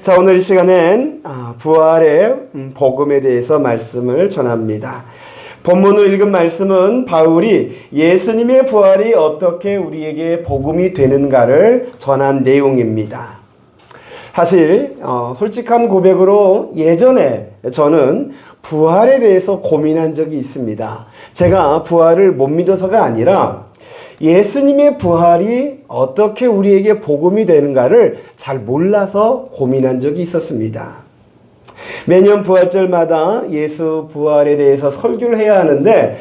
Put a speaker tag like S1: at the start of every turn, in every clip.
S1: 자, 오늘 이 시간엔 부활의 복음에 대해서 말씀을 전합니다. 본문을 읽은 말씀은 바울이 예수님의 부활이 어떻게 우리에게 복음이 되는가를 전한 내용입니다. 사실 솔직한 고백으로 예전에 저는 부활에 대해서 고민한 적이 있습니다. 제가 부활을 못 믿어서가 아니라 예수님의 부활이 어떻게 우리에게 복음이 되는가를 잘 몰라서 고민한 적이 있었습니다. 매년 부활절마다 예수 부활에 대해서 설교를 해야 하는데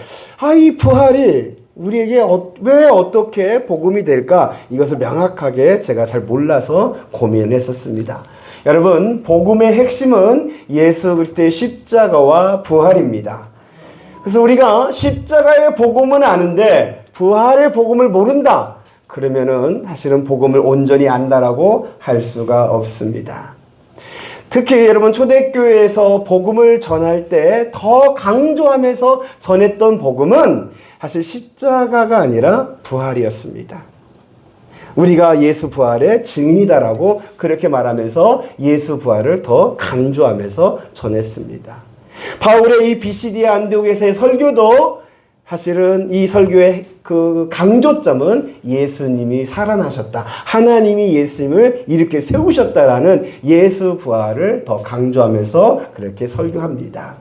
S1: 이 부활이 우리에게 왜 어떻게 복음이 될까? 이것을 명확하게 제가 잘 몰라서 고민을 했었습니다. 여러분, 복음의 핵심은 예수 그리스도의 십자가와 부활입니다. 그래서 우리가 십자가의 복음은 아는데 부활의 복음을 모른다. 그러면은 사실은 복음을 온전히 안다라고 할 수가 없습니다. 특히 여러분 초대교회에서 복음을 전할 때 더 강조하면서 전했던 복음은 사실 십자가가 아니라 부활이었습니다. 우리가 예수 부활의 증인이다라고 그렇게 말하면서 예수 부활을 더 강조하면서 전했습니다. 바울의 이 비시디아 안디옥에서의 설교도 사실은 이 설교의 그 강조점은 예수님이 살아나셨다. 하나님이 예수님을 이렇게 세우셨다라는 예수 부활을 더 강조하면서 그렇게 설교합니다.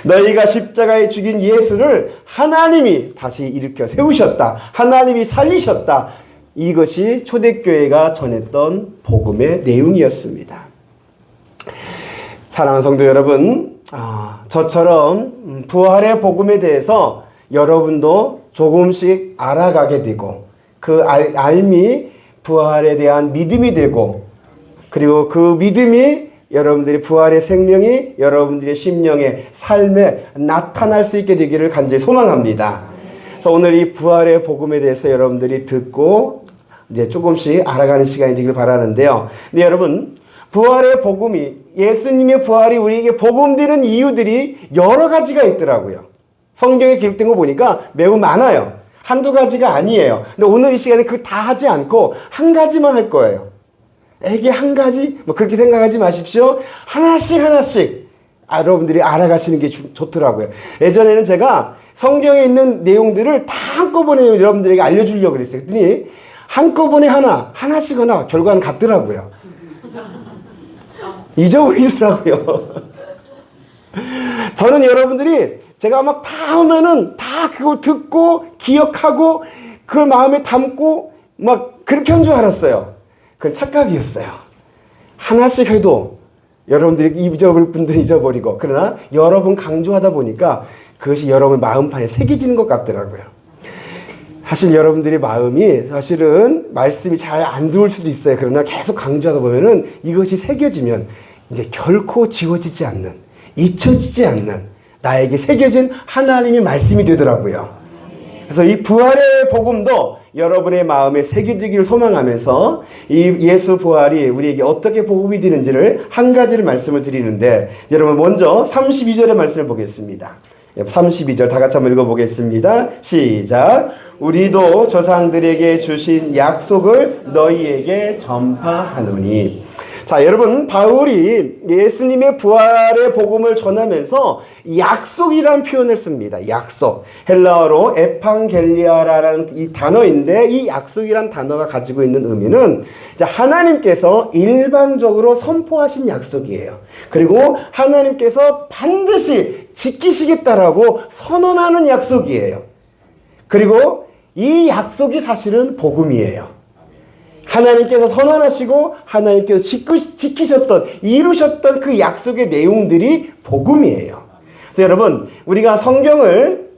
S1: 너희가 십자가에 죽인 예수를 하나님이 다시 일으켜 세우셨다. 하나님이 살리셨다. 이것이 초대교회가 전했던 복음의 내용이었습니다. 사랑하는 성도 여러분, 저처럼 부활의 복음에 대해서 여러분도 조금씩 알아가게 되고 그 알미 부활에 대한 믿음이 되고 그리고 그 믿음이 여러분들의 부활의 생명이 여러분들의 심령의 삶에 나타날 수 있게 되기를 간절히 소망합니다. 그래서 오늘 이 부활의 복음에 대해서 여러분들이 듣고 이제 조금씩 알아가는 시간이 되기를 바라는데요. 근데 여러분, 부활의 복음이 예수님의 부활이 우리에게 복음되는 이유들이 여러 가지가 있더라고요. 성경에 기록된 거 보니까 매우 많아요. 한두 가지가 아니에요. 근데 오늘 이 시간에 그걸 다 하지 않고 한 가지만 할 거예요. 이게 한 가지? 그렇게 생각하지 마십시오. 하나씩 여러분들이 알아가시는 게 좋더라고요. 예전에는 제가 성경에 있는 내용들을 다 한꺼번에 여러분들에게 알려주려고 그랬어요. 그랬더니 한꺼번에 하나씩 결과는 같더라고요. 잊어버리더라고요. 저는 여러분들이 제가 막 다 하면은 다 그걸 듣고 기억하고 그걸 마음에 담고 막 그렇게 한 줄 알았어요. 그건 착각이었어요. 하나씩 해도 여러분들이 잊어버릴 분들은 잊어버리고 그러나 여러 번 강조하다 보니까 그것이 여러분 마음판에 새겨지는 것 같더라고요. 사실 여러분들의 마음이 사실은 말씀이 잘 안 들어올 수도 있어요. 그러나 계속 강조하다 보면은 이것이 새겨지면 이제 결코 지워지지 않는, 잊혀지지 않는 나에게 새겨진 하나님의 말씀이 되더라고요. 그래서 이 부활의 복음도 여러분의 마음에 새겨지기를 소망하면서 이 예수 부활이 우리에게 어떻게 복음이 되는지를 한 가지를 말씀을 드리는데 여러분 먼저 32절의 말씀을 보겠습니다. 32절 다 같이 한번 읽어보겠습니다. 시작. 우리도 조상들에게 주신 약속을 너희에게 전파하노니. 자, 여러분, 바울이 예수님의 부활의 복음을 전하면서 약속이라는 표현을 씁니다. 약속. 헬라어로 에판겔리아라는 이 단어인데 이 약속이란 단어가 가지고 있는 의미는 하나님께서 일방적으로 선포하신 약속이에요. 그리고 하나님께서 반드시 지키시겠다라고 선언하는 약속이에요. 그리고 이 약속이 사실은 복음이에요. 하나님께서 선언하시고 하나님께서 지키셨던 이루셨던 그 약속의 내용들이 복음이에요. 그래서 여러분 우리가 성경을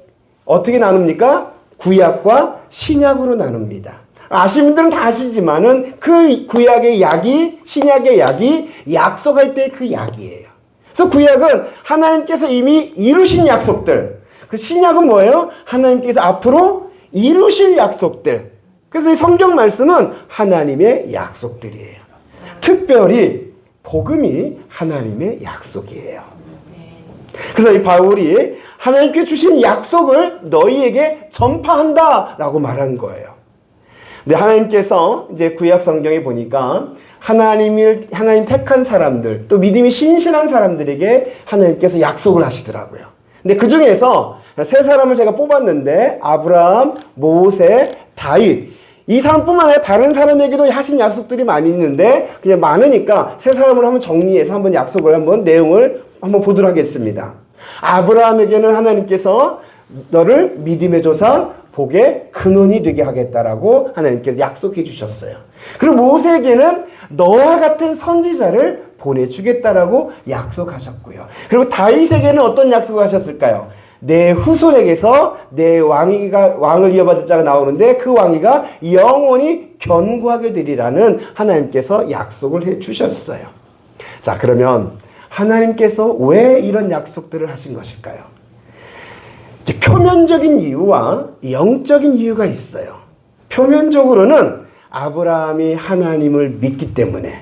S1: 어떻게 나눕니까? 구약과 신약으로 나눕니다. 아시는 분들은 다 아시지만은 그 구약의 약이 신약의 약이 약속할 때 그 약이에요. 그래서 구약은 하나님께서 이미 이루신 약속들. 그 신약은 뭐예요? 하나님께서 앞으로 이루실 약속들. 그래서 이 성경 말씀은 하나님의 약속들이에요. 특별히 복음이 하나님의 약속이에요. 그래서 이 바울이 하나님께 주신 약속을 너희에게 전파한다라고 말한 거예요. 근데 하나님께서 이제 구약 성경에 보니까 하나님 택한 사람들, 또 믿음이 신실한 사람들에게 하나님께서 약속을 하시더라고요. 근데 그 중에서 세 사람을 제가 뽑았는데, 아브라함, 모세, 다윗. 이 사람뿐만 아니라 다른 사람에게도 하신 약속들이 많이 있는데, 그냥 많으니까 세 사람을 한번 정리해서 한번 약속을 한번 내용을 한번 보도록 하겠습니다. 아브라함에게는 하나님께서 너를 믿음의 조상, 복의 근원이 되게 하겠다라고 하나님께서 약속해 주셨어요. 그리고 모세에게는 너와 같은 선지자를 보내주겠다라고 약속하셨고요. 그리고 다윗에게는 어떤 약속을 하셨을까요? 내 후손에게서 내 왕을 이어받을 자가 나오는데 그 왕위가 영원히 견고하게 되리라는 하나님께서 약속을 해 주셨어요. 자, 그러면 하나님께서 왜 이런 약속들을 하신 것일까요? 표면적인 이유와 영적인 이유가 있어요. 표면적으로는 아브라함이 하나님을 믿기 때문에,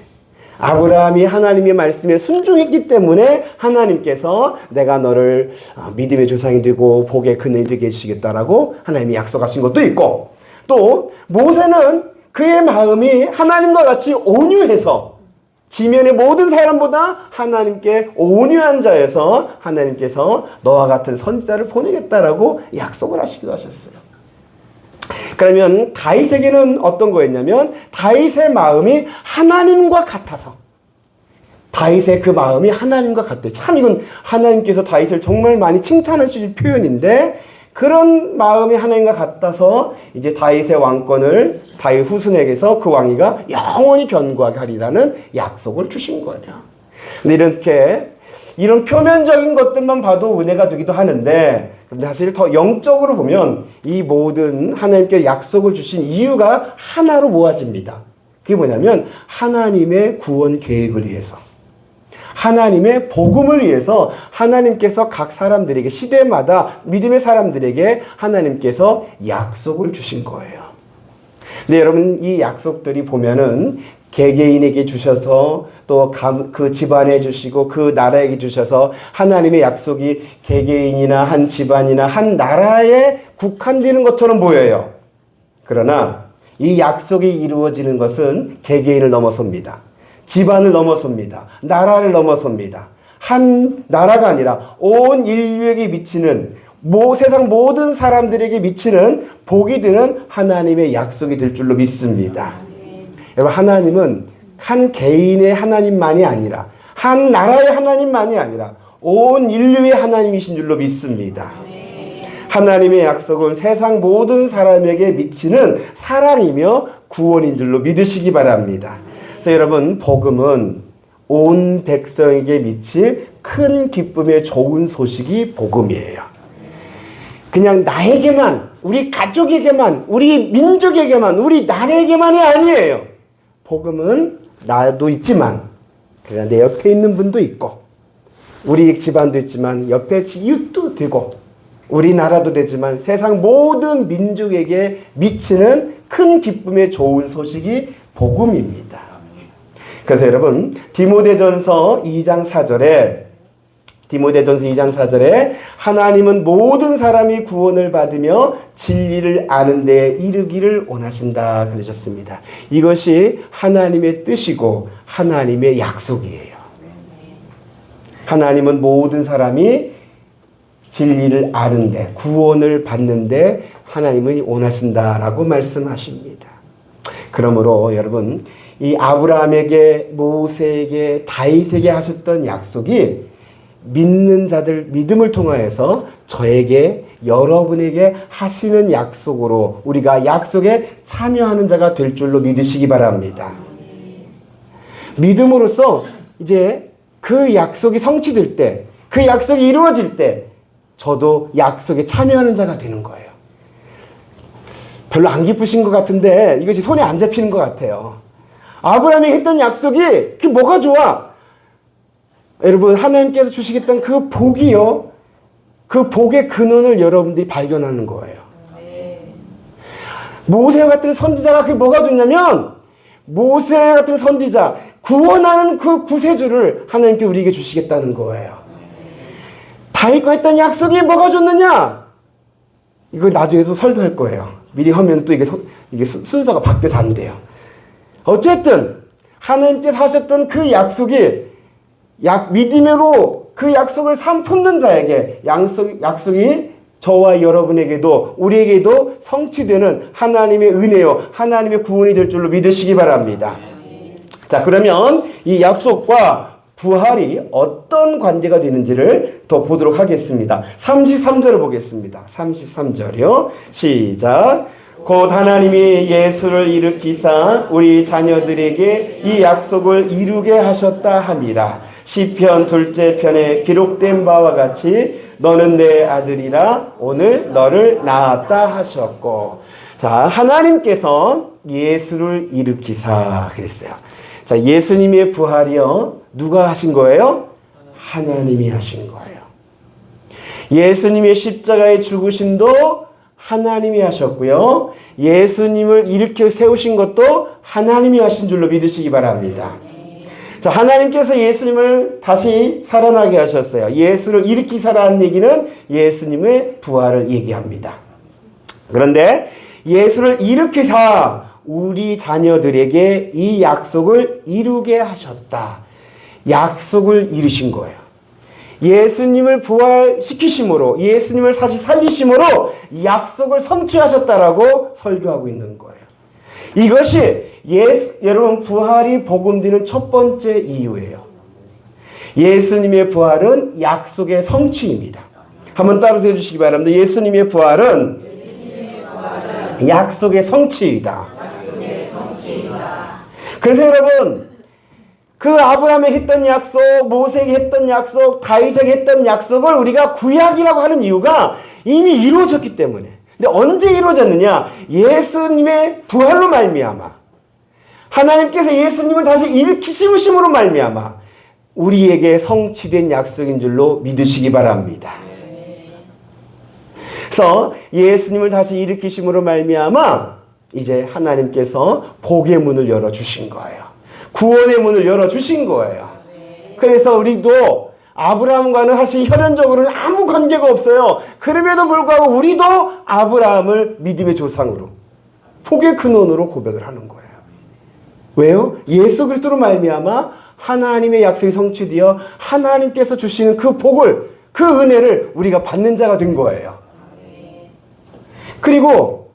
S1: 아브라함이 하나님의 말씀에 순종했기 때문에 하나님께서 내가 너를 믿음의 조상이 되고 복의 근원이 되게 해주시겠다라고 하나님이 약속하신 것도 있고, 또 모세는 그의 마음이 하나님과 같이 온유해서 지면의 모든 사람보다 하나님께 온유한 자여서 하나님께서 너와 같은 선지자를 보내겠다라고 약속을 하시기도 하셨어요. 그러면 다윗에게는 어떤 거였냐면, 다윗의 마음이 하나님과 같아서, 다윗의 그 마음이 하나님과 같대요. 참 이건 하나님께서 다윗을 정말 많이 칭찬하실 표현인데, 그런 마음이 하나님과 같아서 이제 다윗의 왕권을 다윗 후손에게서 그 왕위가 영원히 견고하게 하리라는 약속을 주신 거예요. 근데 이렇게 이런 표면적인 것들만 봐도 은혜가 되기도 하는데, 사실 더 영적으로 보면 이 모든 하나님께 약속을 주신 이유가 하나로 모아집니다. 그게 뭐냐면 하나님의 구원 계획을 위해서, 하나님의 복음을 위해서 하나님께서 각 사람들에게, 시대마다 믿음의 사람들에게 하나님께서 약속을 주신 거예요. 근데 여러분, 이 약속들이 보면은 개개인에게 주셔서 또 그 집안에 주시고 그 나라에게 주셔서 하나님의 약속이 개개인이나 한 집안이나 한 나라에 국한되는 것처럼 보여요. 그러나 이 약속이 이루어지는 것은 개개인을 넘어섭니다. 집안을 넘어섭니다. 나라를 넘어섭니다. 한 나라가 아니라 온 인류에게 미치는, 세상 모든 사람들에게 미치는 복이 되는 하나님의 약속이 될 줄로 믿습니다. 여러분, 하나님은 한 개인의 하나님만이 아니라, 한 나라의 하나님만이 아니라 온 인류의 하나님이신 줄로 믿습니다. 하나님의 약속은 세상 모든 사람에게 미치는 사랑이며 구원인 줄로 믿으시기 바랍니다. 그래서 여러분, 복음은 온 백성에게 미칠 큰 기쁨의 좋은 소식이 복음이에요. 그냥 나에게만, 우리 가족에게만, 우리 민족에게만, 우리 나라에게만이 아니에요. 복음은 나도 있지만, 그러나 내 옆에 있는 분도 있고, 우리 집안도 있지만 옆에 이웃도 되고, 우리나라도 되지만 세상 모든 민족에게 미치는 큰 기쁨의 좋은 소식이 복음입니다. 그래서 여러분, 디모데전서 2장 4절에 하나님은 모든 사람이 구원을 받으며 진리를 아는 데 이르기를 원하신다 그러셨습니다. 이것이 하나님의 뜻이고 하나님의 약속이에요. 하나님은 모든 사람이 진리를 아는데, 구원을 받는데 하나님은 원하신다라고 말씀하십니다. 그러므로 여러분, 이 아브라함에게, 모세에게, 다윗에게 하셨던 약속이 믿는 자들, 믿음을 통하여서 저에게, 여러분에게 하시는 약속으로 우리가 약속에 참여하는 자가 될 줄로 믿으시기 바랍니다. 믿음으로써 이제 그 약속이 성취될 때, 그 약속이 이루어질 때 저도 약속에 참여하는 자가 되는 거예요. 별로 안 기쁘신 것 같은데 이것이 손에 안 잡히는 것 같아요. 아브라함이 했던 약속이 그게 뭐가 좋아? 여러분, 하나님께서 주시겠다는 그 복이요, 그 복의 근원을 여러분들이 발견하는 거예요. 모세 같은 선지자가 그게 뭐가 좋냐면, 모세 같은 선지자, 구원하는 그 구세주를 하나님께 우리에게 주시겠다는 거예요. 다윗과 했던 약속이 뭐가 좋느냐? 이거 나중에도 설교할 거예요. 미리 하면 또 이게 순서가 바뀌어서 안 돼요. 어쨌든 하나님께서 하셨던 그 약속이 믿음으로 그 약속을 삼품는 자에게 약속이 저와 여러분에게도 우리에게도 성취되는 하나님의 은혜요, 하나님의 구원이 될 줄로 믿으시기 바랍니다. 자, 그러면 이 약속과 부활이 어떤 관계가 되는지를 더 보도록 하겠습니다. 33절을 보겠습니다. 33절이요. 시작. 곧 하나님이 예수를 일으키사 우리 자녀들에게 이 약속을 이루게 하셨다 함이라. 시편 2째 편에 기록된 바와 같이 너는 내 아들이라 오늘 너를 낳았다 하셨고. 자, 하나님께서 예수를 일으키사 그랬어요. 자, 예수님의 부활이요, 누가 하신 거예요? 하나님이 하신 거예요. 예수님의 십자가의 죽으심도 하나님이 하셨고요. 예수님을 일으켜 세우신 것도 하나님이 하신 줄로 믿으시기 바랍니다. 자, 하나님께서 예수님을 다시 살아나게 하셨어요. 예수를 일으키사라는 얘기는 예수님의 부활을 얘기합니다. 그런데 예수를 일으키사 우리 자녀들에게 이 약속을 이루게 하셨다. 약속을 이루신 거예요. 예수님을 부활시키심으로, 예수님을 다시 살리심으로 약속을 성취하셨다라고 설교하고 있는 거예요. 이것이 여러분 부활이 복음되는 첫 번째 이유예요. 예수님의 부활은 약속의 성취입니다. 한번 따라서 해주시기 바랍니다. 예수님의 부활은 약속의 성취이다. 그래서 여러분, 그 아브라함이 했던 약속, 모세에게 했던 약속, 다윗에게 했던 약속을 우리가 구약이라고 하는 이유가 이미 이루어졌기 때문에. 근데 언제 이루어졌느냐? 예수님의 부활로 말미암아, 하나님께서 예수님을 다시 일으키심으로 말미암아 우리에게 성취된 약속인 줄로 믿으시기 바랍니다. 그래서 예수님을 다시 일으키심으로 말미암아 이제 하나님께서 복의 문을 열어주신 거예요. 구원의 문을 열어주신 거예요. 그래서 우리도 아브라함과는 사실 혈연적으로는 아무 관계가 없어요. 그럼에도 불구하고 우리도 아브라함을 믿음의 조상으로, 복의 근원으로 고백을 하는 거예요. 왜요? 예수 그리스도로 말미암아 하나님의 약속이 성취되어 하나님께서 주시는 그 복을, 그 은혜를 우리가 받는 자가 된 거예요. 그리고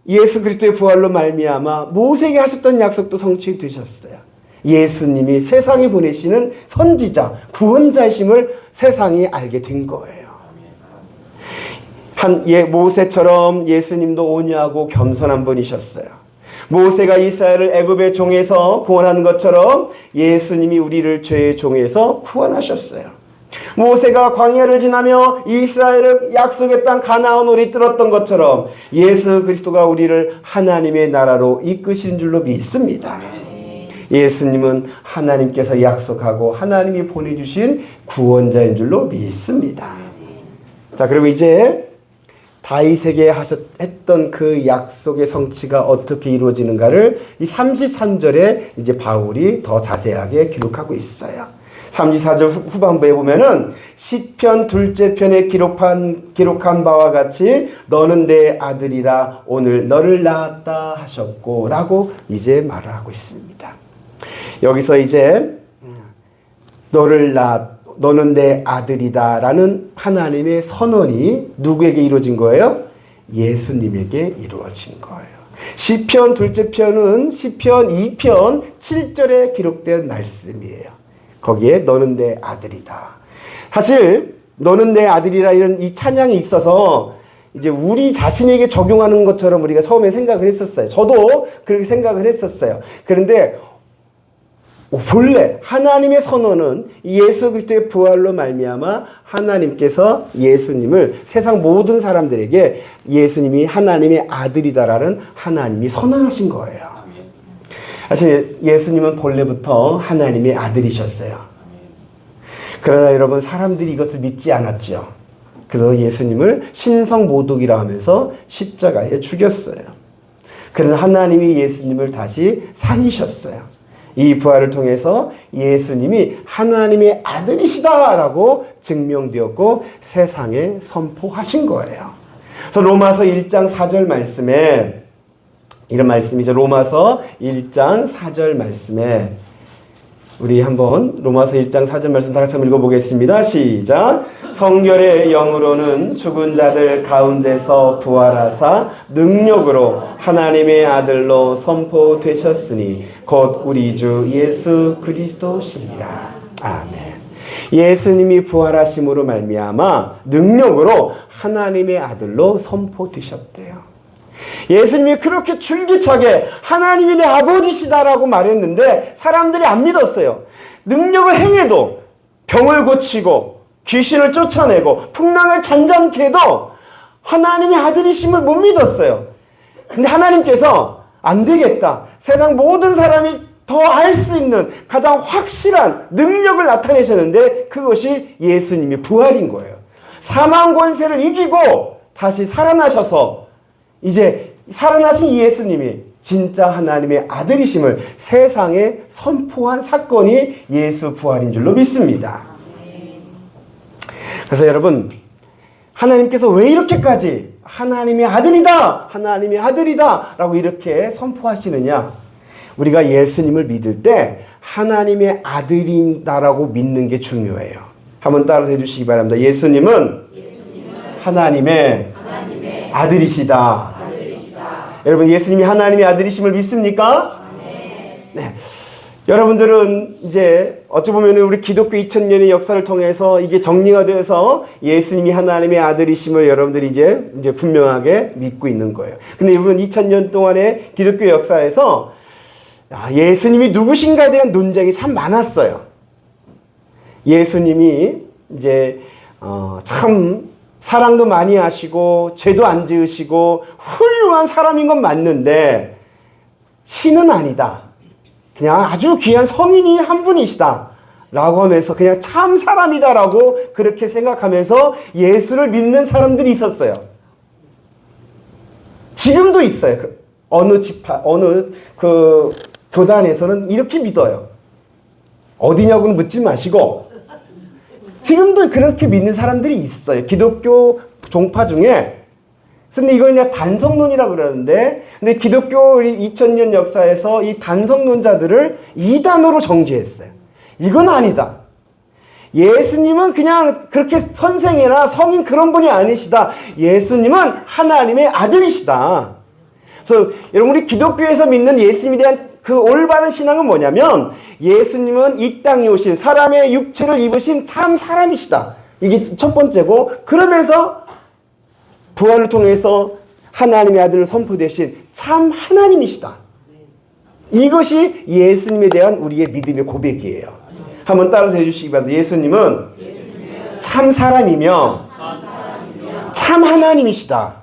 S1: 예수 그리스도의 부활로 말미암아 모세에게 하셨던 약속도 성취되셨어요. 예수님이 세상에 보내시는 선지자, 구원자이심을 세상이 알게 된 거예요. 모세처럼 예수님도 온유하고 겸손한 분이셨어요. 모세가 이스라엘을 애굽의 종에서 구원한 것처럼 예수님이 우리를 죄의 종에서 구원하셨어요. 모세가 광야를 지나며 이스라엘을 약속의 땅 가나안으로 이끌었던 것처럼 예수 그리스도가 우리를 하나님의 나라로 이끄신 줄로 믿습니다. 예수님은 하나님께서 약속하고 하나님이 보내주신 구원자인 줄로 믿습니다. 자, 그리고 이제 다윗에게 했던 그 약속의 성취가 어떻게 이루어지는가를 이 33절에 이제 바울이 더 자세하게 기록하고 있어요. 34절 후반부에 보면은 시편 2째 편에 기록한 바와 같이 너는 내 아들이라 오늘 너를 낳았다 하셨고 라고 이제 말을 하고 있습니다. 여기서 이제 너는 내 아들이다 라는 하나님의 선언이 누구에게 이루어진 거예요? 예수님에게 이루어진 거예요. 시편 2째 편은 시편 2편 7절에 기록된 말씀이에요. 거기에 너는 내 아들이다. 사실 너는 내 아들이라 이런 이 찬양이 있어서 이제 우리 자신에게 적용하는 것처럼 우리가 처음에 생각을 했었어요. 저도 그렇게 생각을 했었어요. 그런데 본래 하나님의 선언은 예수 그리스도의 부활로 말미암아 하나님께서 예수님을 세상 모든 사람들에게 예수님이 하나님의 아들이다라는 하나님이 선언하신 거예요. 사실 예수님은 본래부터 하나님의 아들이셨어요. 그러나 여러분 사람들이 이것을 믿지 않았죠. 그래서 예수님을 신성모독이라 하면서 십자가에 죽였어요. 그러나 하나님이 예수님을 다시 살리셨어요. 이 부활을 통해서 예수님이 하나님의 아들이시다라고 증명되었고 세상에 선포하신 거예요. 그래서 로마서 1장 4절 말씀에 이런 말씀이죠. 로마서 1장 4절 말씀에 우리 한번 로마서 1장 4절 말씀 다 같이 한번 읽어보겠습니다. 시작. 성결의 영으로는 죽은 자들 가운데서 부활하사 능력으로 하나님의 아들로 선포되셨으니 곧 우리 주 예수 그리스도시니라. 아멘. 예수님이 부활하심으로 말미암아 능력으로 하나님의 아들로 선포되셨대요. 예수님이 그렇게 줄기차게 하나님이 내 아버지시다라고 말했는데 사람들이 안 믿었어요. 능력을 행해도 병을 고치고 귀신을 쫓아내고 풍랑을 잔잔케 해도 하나님의 아들이심을 못 믿었어요. 근데 하나님께서 안 되겠다. 세상 모든 사람이 더 알 수 있는 가장 확실한 능력을 나타내셨는데 그것이 예수님의 부활인 거예요. 사망 권세를 이기고 다시 살아나셔서 이제 살아나신 예수님이 진짜 하나님의 아들이심을 세상에 선포한 사건이 예수 부활인 줄로 믿습니다. 그래서 여러분, 하나님께서 왜 이렇게까지 하나님의 아들이다, 하나님의 아들이다 라고 이렇게 선포하시느냐? 우리가 예수님을 믿을 때 하나님의 아들이다라고 믿는 게 중요해요. 한번 따라서 해주시기 바랍니다. 예수님은 하나님의 아들이시다. 여러분, 예수님이 하나님의 아들이심을 믿습니까? 네. 여러분들은 이제 어찌 보면 우리 기독교 2000년의 역사를 통해서 이게 정리가 되어서 예수님이 하나님의 아들이심을 여러분들이 이제 분명하게 믿고 있는 거예요. 근데 여러분 2000년 동안의 기독교 역사에서 예수님이 누구신가에 대한 논쟁이 참 많았어요. 예수님이 이제 참 사랑도 많이 하시고 죄도 안 지으시고 훌륭한 사람인 건 맞는데 신은 아니다. 그냥 아주 귀한 성인이 한 분이시다 라고 하면서 그냥 참 사람이다 라고 그렇게 생각하면서 예수를 믿는 사람들이 있었어요. 지금도 있어요. 어느 교단에서는 이렇게 믿어요. 어디냐고는 묻지 마시고 지금도 그렇게 믿는 사람들이 있어요. 기독교 종파 중에. 근데 이걸 그냥 단성론이라고 그러는데, 근데 기독교 2000년 역사에서 이 단성론자들을 이단으로 정죄했어요. 이건 아니다. 예수님은 그냥 그렇게 선생이나 성인 그런 분이 아니시다. 예수님은 하나님의 아들이시다. 그래서 여러분, 우리 기독교에서 믿는 예수님에 대한 그 올바른 신앙은 뭐냐면 예수님은 이 땅에 오신 사람의 육체를 입으신 참 사람이시다. 이게 첫 번째고, 그러면서 부활을 통해서 하나님의 아들을 선포되신 참 하나님이시다. 이것이 예수님에 대한 우리의 믿음의 고백이에요. 한번 따라서 해주시기 바랍니다. 예수님은 참 사람이며 참 하나님이시다.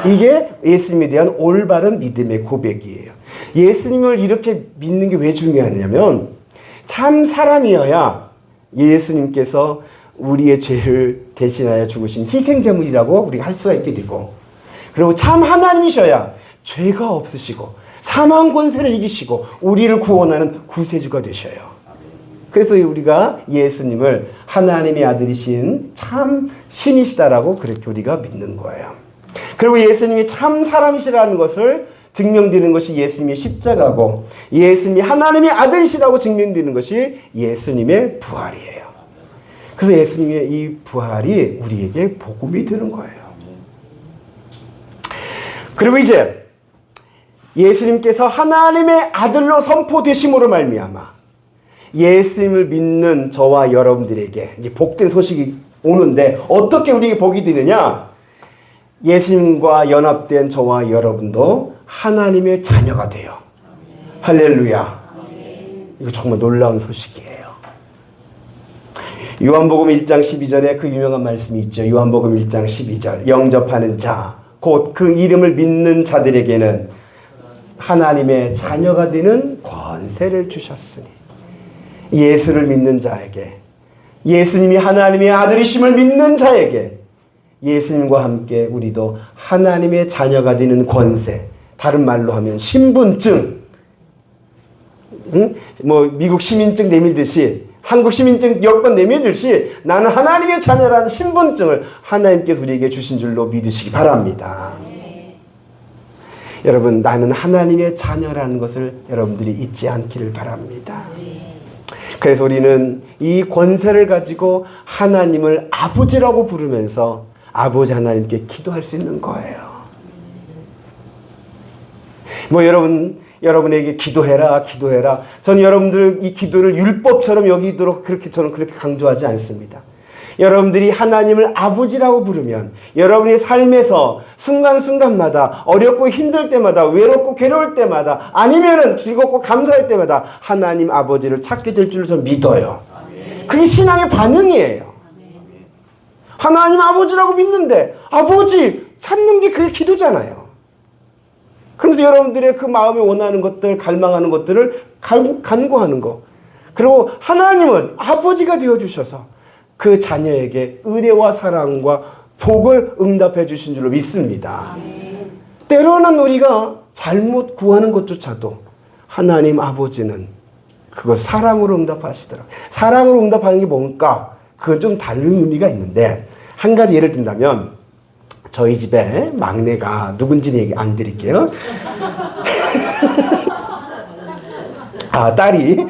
S1: 이게 예수님에 대한 올바른 믿음의 고백이에요. 예수님을 이렇게 믿는 게 왜 중요하냐면 참 사람이어야 예수님께서 우리의 죄를 대신하여 죽으신 희생제물이라고 우리가 할 수가 있게 되고, 그리고 참 하나님이셔야 죄가 없으시고 사망 권세를 이기시고 우리를 구원하는 구세주가 되셔요. 그래서 우리가 예수님을 하나님의 아들이신 참 신이시다라고 그렇게 우리가 믿는 거예요. 그리고 예수님이 참 사람이시라는 것을 증명되는 것이 예수님의 십자가고, 예수님이 하나님의 아들이시라고 증명되는 것이 예수님의 부활이에요. 그래서 예수님의 이 부활이 우리에게 복음이 되는 거예요. 그리고 이제 예수님께서 하나님의 아들로 선포되심으로 말미암아 예수님을 믿는 저와 여러분들에게 이제 복된 소식이 오는데, 어떻게 우리에게 복이 되느냐? 예수님과 연합된 저와 여러분도 하나님의 자녀가 돼요. 할렐루야. 이거 정말 놀라운 소식이에요. 요한복음 1장 12절에 그 유명한 말씀이 있죠. 요한복음 1장 12절. 영접하는 자, 곧 그 이름을 믿는 자들에게는 하나님의 자녀가 되는 권세를 주셨으니. 예수를 믿는 자에게, 예수님이 하나님의 아들이심을 믿는 자에게 예수님과 함께 우리도 하나님의 자녀가 되는 권세, 다른 말로 하면 신분증, 뭐 미국 시민증 내밀듯이, 한국 시민증 여권 내밀듯이 나는 하나님의 자녀라는 신분증을 하나님께서 우리에게 주신 줄로 믿으시기 바랍니다. 여러분, 나는 하나님의 자녀라는 것을 여러분들이 잊지 않기를 바랍니다. 그래서 우리는 이 권세를 가지고 하나님을 아버지라고 부르면서 아버지 하나님께 기도할 수 있는 거예요. 뭐 여러분에게 기도해라. 저는 여러분들 이 기도를 율법처럼 여기도록 저는 그렇게 강조하지 않습니다. 여러분들이 하나님을 아버지라고 부르면 여러분의 삶에서 순간순간마다 어렵고 힘들 때마다 외롭고 괴로울 때마다 아니면은 즐겁고 감사할 때마다 하나님 아버지를 찾게 될 줄을 저는 믿어요. 그게 신앙의 반응이에요. 하나님 아버지라고 믿는데 아버지 찾는 게 그게 기도잖아요. 그래서 여러분들의 그 마음이 원하는 것들, 갈망하는 것들을 간구하는 거. 그리고 하나님은 아버지가 되어주셔서 그 자녀에게 은혜와 사랑과 복을 응답해 주신 줄로 믿습니다. 때로는 우리가 잘못 구하는 것조차도 하나님 아버지는 그거 사랑으로 응답하시더라고요. 사랑으로 응답하는 게 뭔가? 그건 좀 다른 의미가 있는데, 한 가지 예를 든다면 저희 집에 막내가 누군지는 얘기 안 드릴게요. 딸이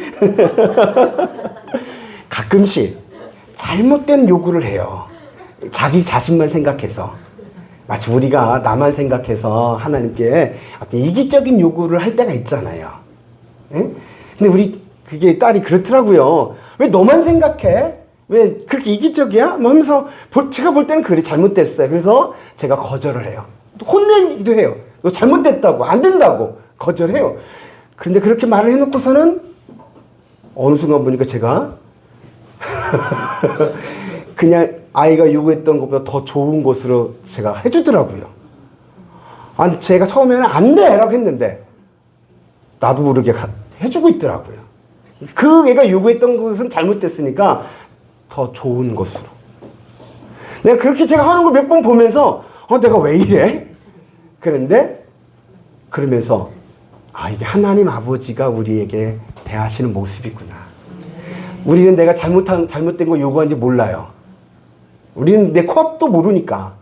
S1: 가끔씩 잘못된 요구를 해요. 자기 자신만 생각해서. 마치 우리가 나만 생각해서 하나님께 어떤 이기적인 요구를 할 때가 있잖아요. 예? 근데 그게 딸이 그렇더라고요. 왜 너만 생각해? 왜 그렇게 이기적이야? 뭐 하면서 제가 볼 때는 그래, 잘못됐어요. 그래서 제가 거절을 해요. 혼내기도 해요. 너 잘못됐다고, 안 된다고 거절해요. 그런데 그렇게 말을 해놓고서는 어느 순간 보니까 제가 그냥 아이가 요구했던 것보다 더 좋은 것으로 제가 해주더라고요. 제가 처음에는 안 돼! 라고 했는데 나도 모르게 해주고 있더라고요. 그 애가 요구했던 것은 잘못됐으니까 더 좋은 것으로. 내가 그렇게 제가 하는 걸 몇 번 보면서 내가 왜 이래? 그러면서 이게 하나님 아버지가 우리에게 대하시는 모습이구나. 우리는 내가 잘못된 거 요구하는지 몰라요. 우리는 내 코앞도 모르니까.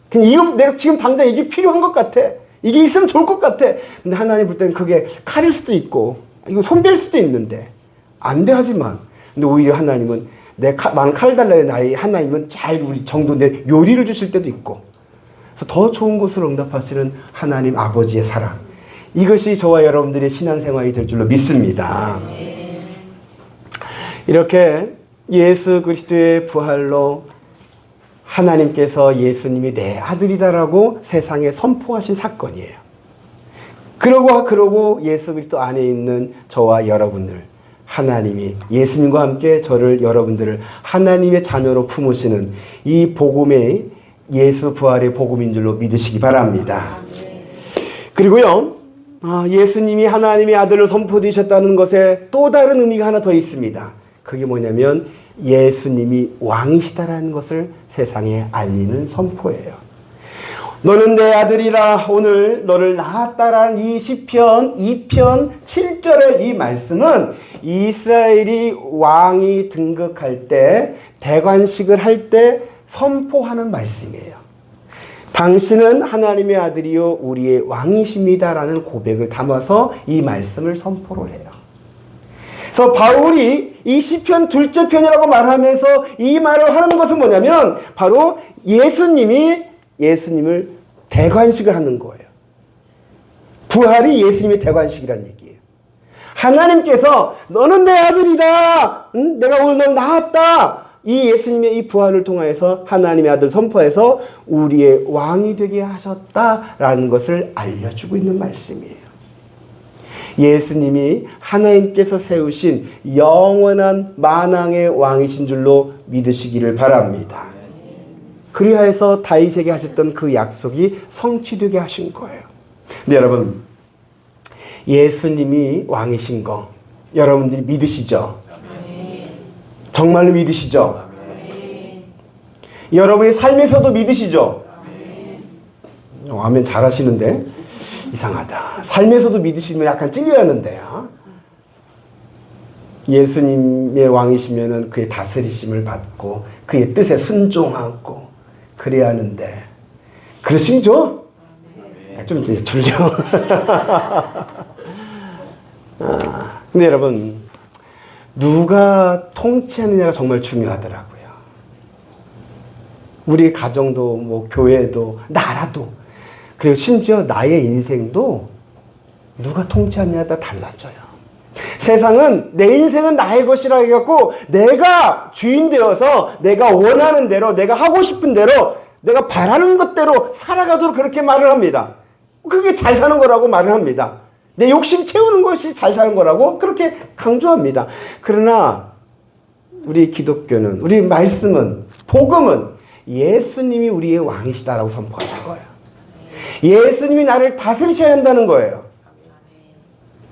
S1: 그냥 내가 지금 당장 이게 필요한 것 같아. 이게 있으면 좋을 것 같아. 근데 하나님 볼 때는 그게 칼일 수도 있고, 이거 손뺄 수도 있는데, 안 돼 하지만. 근데 오히려 하나님은 나는 칼 달라요. 나의 하나님은 잘 우리 정도인데 요리를 주실 때도 있고. 그래서 더 좋은 것으로 응답하시는 하나님 아버지의 사랑. 이것이 저와 여러분들의 신앙생활이 될 줄로 믿습니다. 이렇게 예수 그리스도의 부활로 하나님께서 예수님이 내 아들이다라고 세상에 선포하신 사건이에요. 그러고 예수 그리스도 안에 있는 저와 여러분들, 하나님이 예수님과 함께 여러분들을 하나님의 자녀로 품으시는 이 복음의 예수 부활의 복음인 줄로 믿으시기 바랍니다. 그리고요, 예수님이 하나님의 아들로 선포되셨다는 것에 또 다른 의미가 하나 더 있습니다. 그게 뭐냐면 예수님이 왕이시다라는 것을 세상에 알리는 선포예요. 너는 내 아들이라 오늘 너를 낳았다라는 이 시편 2편 7절의 이 말씀은 이스라엘이 왕이 등극할 때, 대관식을 할 때 선포하는 말씀이에요. 당신은 하나님의 아들이요 우리의 왕이십니다라는 고백을 담아서 이 말씀을 선포를 해요. 그래서 바울이 이 시편 둘째 편이라고 말하면서 이 말을 하는 것은 뭐냐면 바로 예수님을 대관식을 하는 거예요. 부활이 예수님의 대관식이라는 얘기예요. 하나님께서 너는 내 아들이다. 응? 내가 오늘 널 낳았다. 이 예수님의 이 부활을 통해서 하나님의 아들 선포해서 우리의 왕이 되게 하셨다라는 것을 알려주고 있는 말씀이에요. 예수님이 하나님께서 세우신 영원한 만왕의 왕이신 줄로 믿으시기를 바랍니다. 그리하여서 다윗에게 하셨던 그 약속이 성취되게 하신 거예요. 근데 여러분, 예수님이 왕이신 거 여러분들이 믿으시죠? 정말로 믿으시죠? 여러분의 삶에서도 믿으시죠? 아멘 잘하시는데 이상하다. 삶에서도 믿으시면 약간 찔려하는데요. 예수님의 왕이시면은 그의 다스리심을 받고 그의 뜻에 순종하고 그래야 하는데 그러시죠? 좀 이제 줄죠. 근데 여러분, 누가 통치하느냐가 정말 중요하더라고요. 우리 가정도, 뭐, 교회도, 나라도, 그리고 심지어 나의 인생도 누가 통치하느냐에 따라 달라져요. 세상은 내 인생은 나의 것이라 해갖고 내가 주인 되어서 내가 원하는 대로, 내가 하고 싶은 대로, 내가 바라는 것대로 살아가도록 그렇게 말을 합니다. 그게 잘 사는 거라고 말을 합니다. 내 욕심 채우는 것이 잘 사는 거라고 그렇게 강조합니다. 그러나 우리 기독교는, 우리 말씀은, 복음은 예수님이 우리의 왕이시다라고 선포하는 거예요. 예수님이 나를 다스리셔야 한다는 거예요.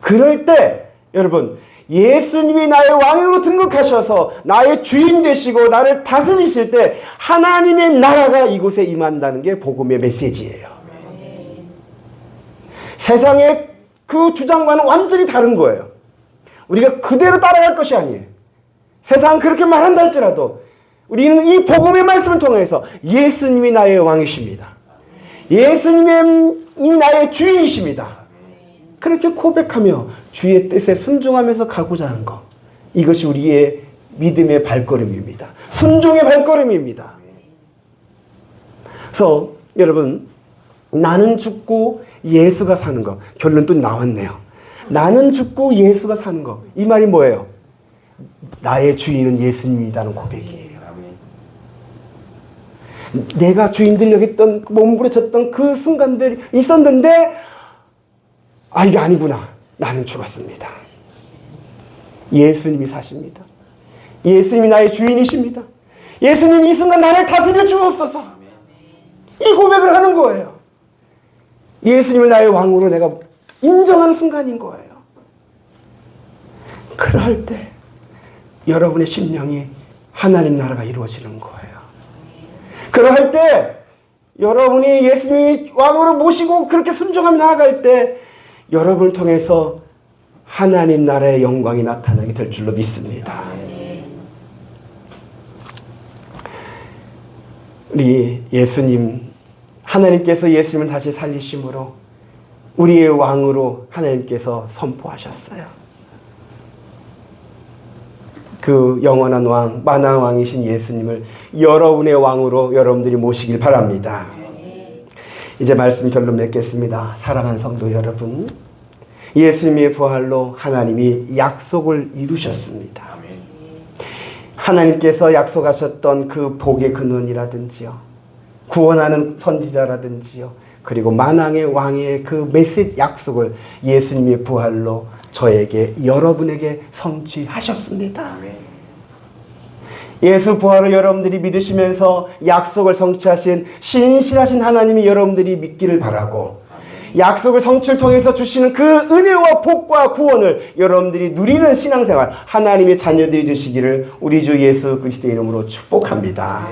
S1: 그럴 때 여러분, 예수님이 나의 왕으로 등극하셔서 나의 주인 되시고 나를 다스리실 때 하나님의 나라가 이곳에 임한다는 게 복음의 메시지예요. 세상의 그 주장과는 완전히 다른 거예요. 우리가 그대로 따라갈 것이 아니에요. 세상은 그렇게 말한다 할지라도 우리는 이 복음의 말씀을 통해서 예수님이 나의 왕이십니다. 예수님이 나의 주인이십니다. 그렇게 고백하며 주의 뜻에 순종하면서 가고자 하는 것. 이것이 우리의 믿음의 발걸음입니다. 순종의 발걸음입니다. 그래서 여러분, 나는 죽고 예수가 사는 것. 결론 또 나왔네요. 나는 죽고 예수가 사는 것. 이 말이 뭐예요? 나의 주인은 예수님이라는 고백이에요. 내가 주인 되려고 했던, 몸부림쳤던 그 순간들이 있었는데 이게 아니구나. 나는 죽었습니다. 예수님이 사십니다. 예수님이 나의 주인이십니다. 예수님 이 순간 나를 다스려 주옵소서. 이 고백을 하는 거예요. 예수님을 나의 왕으로 내가 인정하는 순간인 거예요. 그럴 때 여러분의 심령이 하나님 나라가 이루어지는 거예요. 그럴 때 여러분이 예수님이 왕으로 모시고 그렇게 순종하며 나아갈 때 여러분을 통해서 하나님 나라의 영광이 나타나게 될 줄로 믿습니다. 우리 예수님, 하나님께서 예수님을 다시 살리심으로 우리의 왕으로 하나님께서 선포하셨어요. 그 영원한 왕, 만왕 왕이신 예수님을 여러분의 왕으로 여러분들이 모시길 바랍니다. 이제 말씀 결론 맺겠습니다. 사랑하는 성도 여러분, 예수님의 부활로 하나님이 약속을 이루셨습니다. 하나님께서 약속하셨던 그 복의 근원이라든지요, 구원하는 선지자라든지요, 그리고 만왕의 왕의 그 메시지 약속을 예수님의 부활로 저에게, 여러분에게 성취하셨습니다. 예수 부활을 여러분들이 믿으시면서 약속을 성취하신 신실하신 하나님이 여러분들이 믿기를 바라고, 약속을 성취를 통해서 주시는 그 은혜와 복과 구원을 여러분들이 누리는 신앙생활, 하나님의 자녀들이 되시기를 우리 주 예수 그리스도의 이름으로 축복합니다.